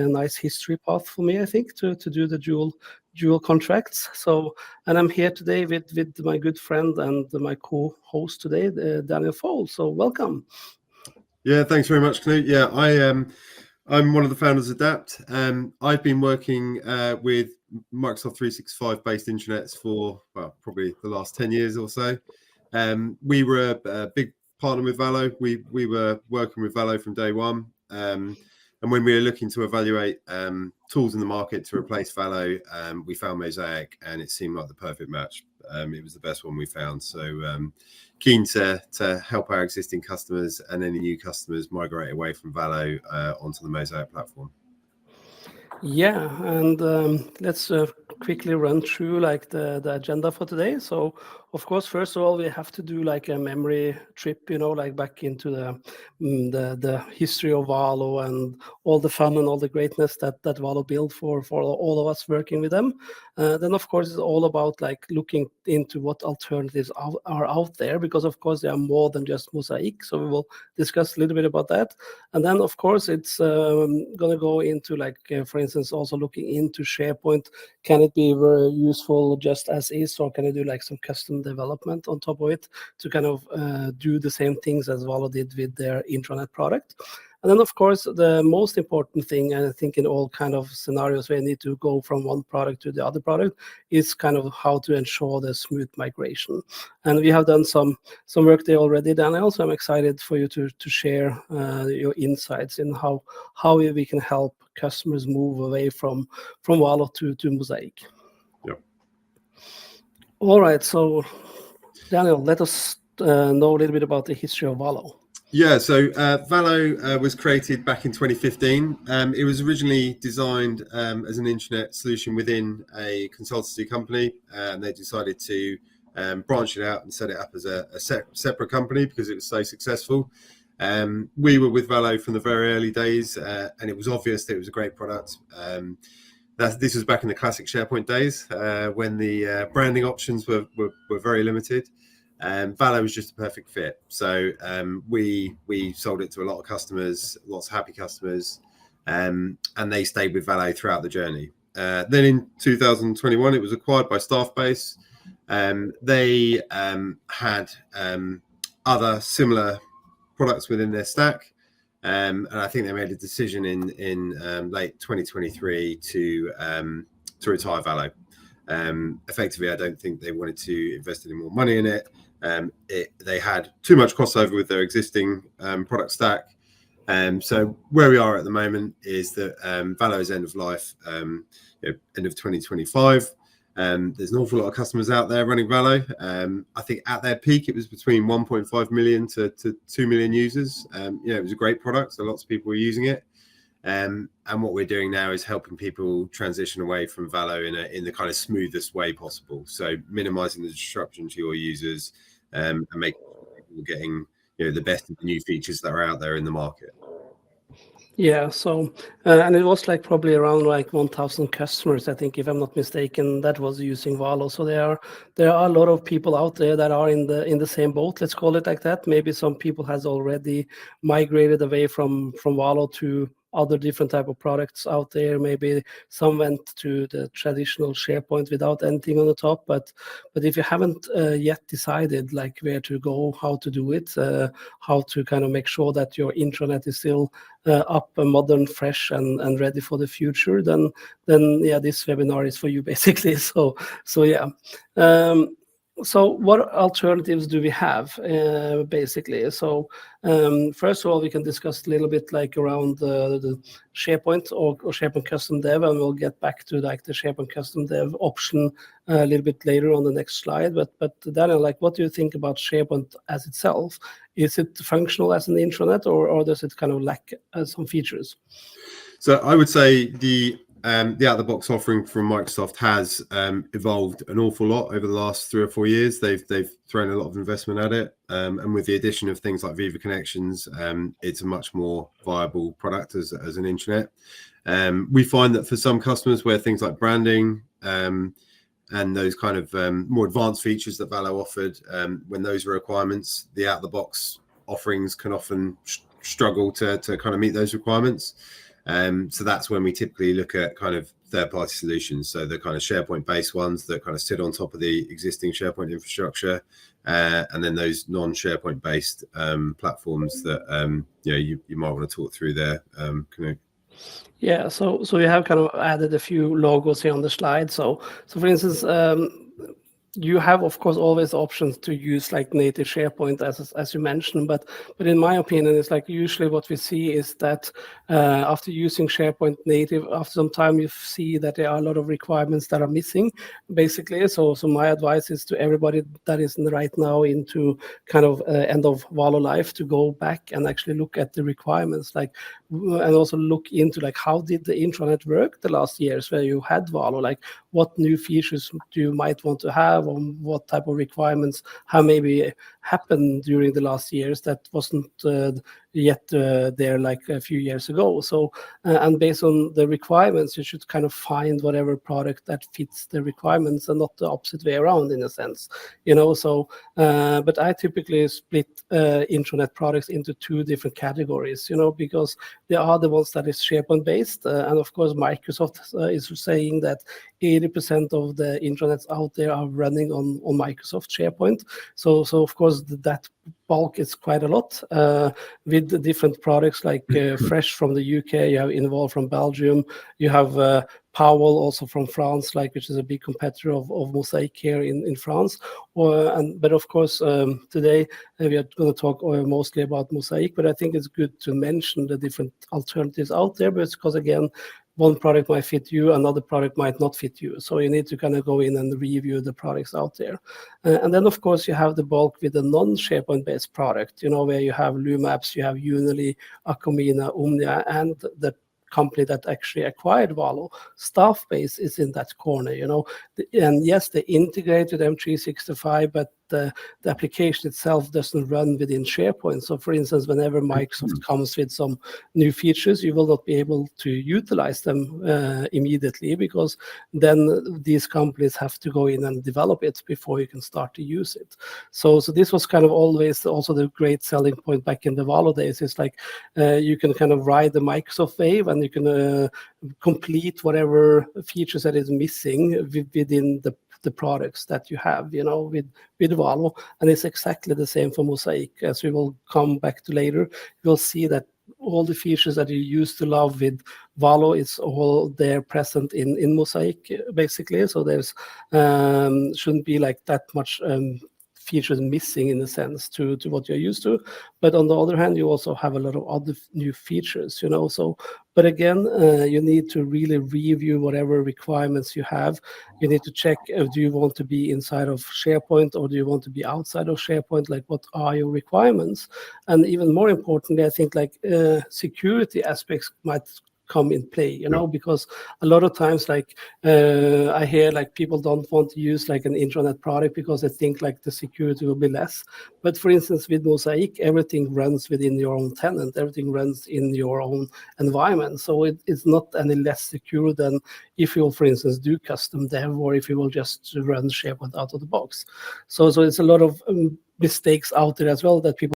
a nice history path for me, I think, to do the dual contracts. So, and I'm here today with my good friend and my co-host today, Daniel Fowl. So welcome. Yeah, thanks very much, Knut. Yeah, I'm one of the founders of Adapt. I've been working with Microsoft 365 based intranets for probably the last 10 years or so. We were a big partner with Valo. We were working with Valo from day one. And when we were looking to evaluate tools in the market to replace Valo, we found Mozzaik, and it seemed like the perfect match. It was the best one we found. So keen to help our existing customers and any new customers migrate away from Valo onto the Mozzaik platform. Yeah, and let's quickly run through like the agenda for today. So of course, first of all, we have to do like a memory trip, like back into the history of Valo and all the fun and all the greatness that Valo built for all of us working with them. Then of course, it's all about like looking into what alternatives are out there, because of course there are more than just Mozzaik. So we will discuss a little bit about that. And then of course it's gonna go into like, for instance, also looking into SharePoint. Can it be very useful just as is, or can I do like some custom development on top of it to kind of do the same things as Valo did with their intranet product? And then, of course, the most important thing, and I think in all kind of scenarios where you need to go from one product to the other product, is kind of how to ensure the smooth migration. And we have done some work there already, Daniel, so I'm excited for you to share your insights in how we can help customers move away from Valo to Mozzaik. Yep. All right, so Daniel, let us know a little bit about the history of Valo. Yeah, so Valo was created back in 2015. It was originally designed as an intranet solution within a consultancy company, and they decided to branch it out and set it up as a separate company because it was so successful. We were with Valo from the very early days, and it was obvious that it was a great product. This was back in the classic SharePoint days when the branding options were very limited. Valo was just a perfect fit. So we sold it to a lot of customers, lots of happy customers, and they stayed with Valo throughout the journey. Then in 2021, it was acquired by Staffbase. They had other similar products within their stack. And I think they made a decision in late 2023 to retire Valo. Effectively, I don't think they wanted to invest any more money in it. They had too much crossover with their existing product stack. So where we are at the moment is that Valo is end of life, end of 2025. There's an awful lot of customers out there running Valo. I think at their peak, it was between 1.5 million to 2 million users. It was a great product, so lots of people were using it. And what we're doing now is helping people transition away from Valo in the kind of smoothest way possible. So minimizing the disruption to your users and making people getting the best of the new features that are out there in the market. Yeah, so and it was like probably around like 1,000 customers, I think, if I'm not mistaken, that was using Valo. So there are a lot of people out there that are in the same boat, let's call it like that. Maybe some people has already migrated away from Valo to other different type of products out there. Maybe some went to the traditional SharePoint without anything on the top. But if you haven't yet decided like where to go, how to do it, how to kind of make sure that your intranet is still up and modern, fresh, and ready for the future, then yeah, this webinar is for you basically. So yeah. So what alternatives do we have basically? So first of all, we can discuss a little bit like around the SharePoint or SharePoint custom dev, and we'll get back to like the SharePoint custom dev option a little bit later on the next slide. But Daniel, like, what do you think about SharePoint as itself? Is it functional as an intranet, or does it kind of lack some features? So I would say the out-of-the-box offering from Microsoft has evolved an awful lot over the last 3 or 4 years. They've thrown a lot of investment at it, and with the addition of things like Viva Connections, it's a much more viable product as an intranet. We find that for some customers where things like branding and those kind of more advanced features that Valo offered, when those are requirements, the out-of-the-box offerings can often struggle to kind of meet those requirements. So that's when we typically look at kind of third-party solutions. So the kind of SharePoint-based ones that kind of sit on top of the existing SharePoint infrastructure, and then those non-SharePoint-based platforms that you might want to talk through there. Yeah, so you have kind of added a few logos here on the slide. So for instance, you have, of course, always options to use like native SharePoint, as you mentioned, but in my opinion, it's like usually what we see is that after using SharePoint native, after some time, you see that there are a lot of requirements that are missing, basically. So my advice is to everybody that is right now into kind of end of Valo life to go back and actually look at the requirements, like, and also look into like how did the intranet work the last years where you had Valo, like what new features do you might want to have, or what type of requirements have maybe happened during the last years that wasn't yet there like a few years ago. So and based on the requirements, you should kind of find whatever product that fits the requirements and not the opposite way around, in a sense, so but I typically split intranet products into two different categories, because they are the ones that is SharePoint based, and of course Microsoft is saying that 80% of the intranets out there are running on Microsoft SharePoint. So of course that bulk is quite a lot, with the different products like Fresh from the UK, you have Involve from Belgium, you have Powell also from France, like, which is a big competitor of Mozzaik here in France. But of course, today we are going to talk mostly about Mozzaik, but I think it's good to mention the different alternatives out there, because again, one product might fit you, another product might not fit you. So you need to kind of go in and review the products out there. And then, of course, you have the bulk with the non-SharePoint-based product, where you have Lumaps, you have Unily, Acomina, Omnia, and the company that actually acquired Valo, Staffbase is in that corner, and yes, they integrate with M365, but the application itself doesn't run within SharePoint. So for instance, whenever Microsoft comes with some new features, you will not be able to utilize them immediately, because then these companies have to go in and develop it before you can start to use it. So this was kind of always also the great selling point back in the Valo days. It's like you can kind of ride the Microsoft wave, and you can complete whatever features that is missing within the products that you have, with Valo. And it's exactly the same for Mozzaik, as we will come back to later. You'll see that all the features that you used to love with Valo is all there present in Mozzaik, basically. So there's shouldn't be like that much features missing, in a sense, to what you're used to. But on the other hand, you also have a lot of other new features, so but again, you need to really review whatever requirements you have. You need to check, do you want to be inside of SharePoint, or do you want to be outside of SharePoint? Like, what are your requirements? And even more importantly, I think like security aspects might come in play, because a lot of times, like I hear like people don't want to use like an intranet product because they think like the security will be less. But for instance, with Mozzaik, everything runs within your own tenant, everything runs in your own environment. So it's not any less secure than if you will, for instance, do custom dev, or if you will just run SharePoint out of the box. So it's a lot of mistakes out there as well that people